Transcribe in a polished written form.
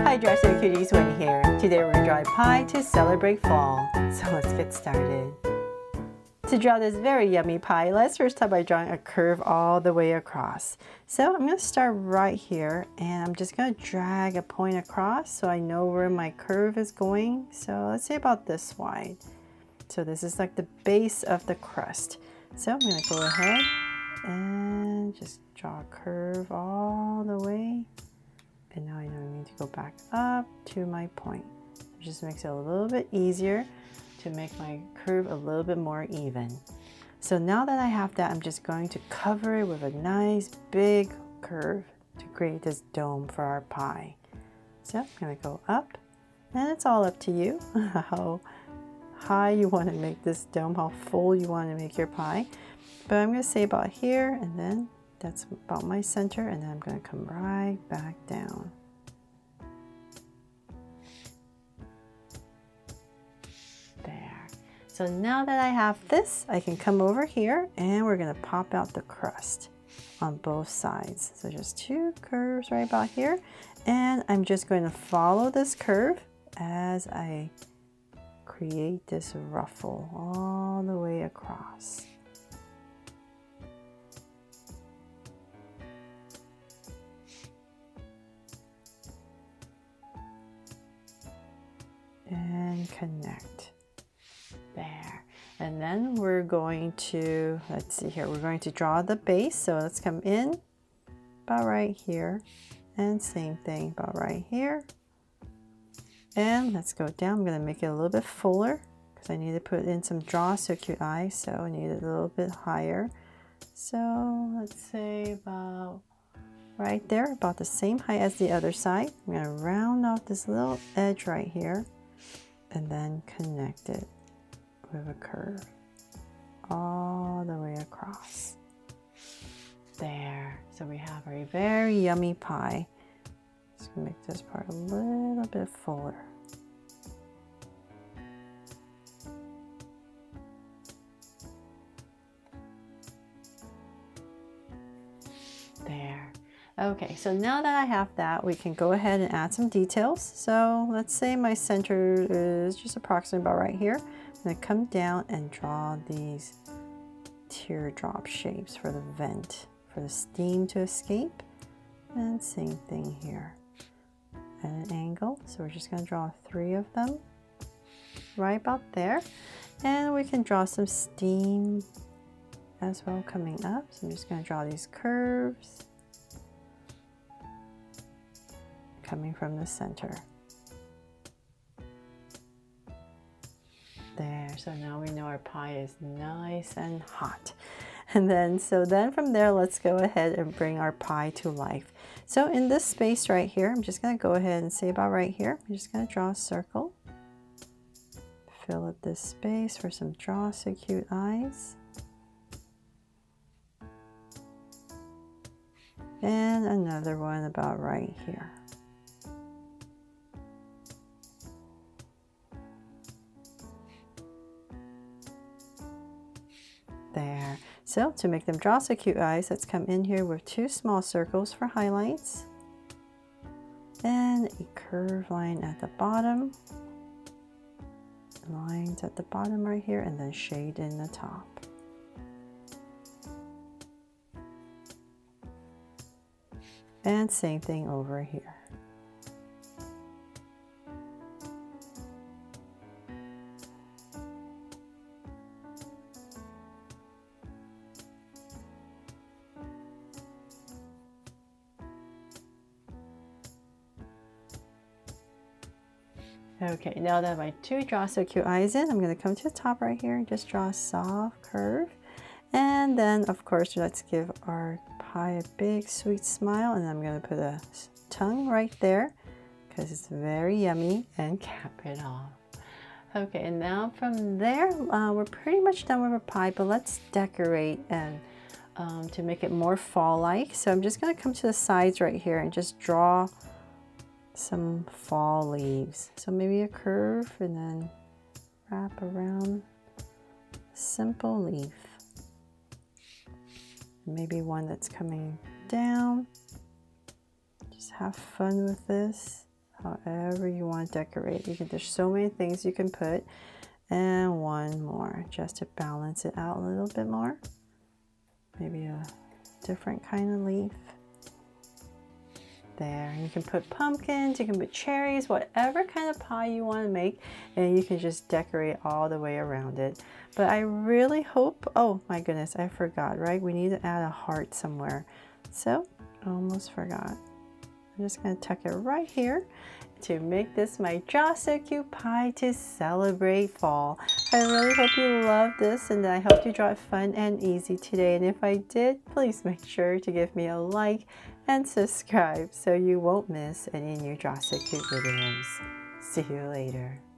Hi Dressing Cuties, Winnie here. Today we're going to draw a pie to celebrate fall. So let's get started. To draw this very yummy pie, let's first start by drawing a curve all the way across. So I'm going to start right here and I'm just going to drag a point across so I know where my curve is going. So let's say about this wide. So this is like the base of the crust. So I'm going to go ahead and just draw a curve all the way. And now I know I need to go back up to my point. It just makes it a little bit easier to make my curve a little bit more even. So now that I have that, I'm just going to cover it with a nice big curve to create this dome for our pie. So I'm going to go up, and it's all up to you how high you want to make this dome, how full you want to make your pie. But I'm going to say about here, and then that's about my center, and then I'm going to come right back down. There. So now that I have this, I can come over here and we're going to pop out the crust on both sides. So just two curves right about here, and I'm just going to follow this curve as I create this ruffle all the way across. And connect there, and then we're going to, let's see here, we're going to draw the base. So let's come in about right here, and same thing about right here, and let's go down. I'm going to make it a little bit fuller because I need to put in some draw so cute eyes, so I need it a little bit higher. So let's say about right there, about the same height as the other side. I'm going to round off this little edge right here and then connect it with a curve all the way across. There. So we have a very yummy pie. Just gonna make this part a little bit fuller. There. Okay, so now that I have that, we can go ahead and add some details. So let's say my center is just approximately about right here. I'm going to come down and draw these teardrop shapes for the vent, for the steam to escape. And same thing here at an angle. So we're just going to draw 3 of them right about there. And we can draw some steam as well coming up. So I'm just going to draw these curves coming from the center. There, so now we know our pie is nice and hot. And then, from there, let's go ahead and bring our pie to life. So in this space right here, I'm just going to go ahead and say about right here, I'm just going to draw a circle. Fill up this space for some draw so cute eyes. And another one about right here. There. So to make them draw so cute eyes, let's come in here with 2 small circles for highlights and a curved line at the bottom, lines at the bottom right here, and then shade in the top. And same thing over here. Okay, now that my 2 draw so cute eyes in, I'm going to come to the top right here and just draw a soft curve. And then, of course, let's give our pie a big sweet smile. And I'm going to put a tongue right there because it's very yummy, and cap it off. Okay, and now from there, we're pretty much done with our pie, but let's decorate and to make it more fall-like. So I'm just going to come to the sides right here and just draw some fall leaves. So maybe a curve and then wrap around a simple leaf. Maybe one that's coming down. Just have fun with this. however you want to decorate. There's so many things you can put. And one more just to balance it out a little bit more. Maybe a different kind of leaf. There, you can put pumpkins, you can put cherries, whatever kind of pie you want to make, and you can just decorate all the way around it. But I really hope, oh my goodness, I forgot, right? We need to add a heart somewhere. So, almost forgot. I'm just going to tuck it right here to make this my Draw So Cute pie to celebrate fall. I really hope you love this and that I helped you draw it fun and easy today. And if I did, please make sure to give me a like and subscribe so you won't miss any new Draw So Cute videos. See you later.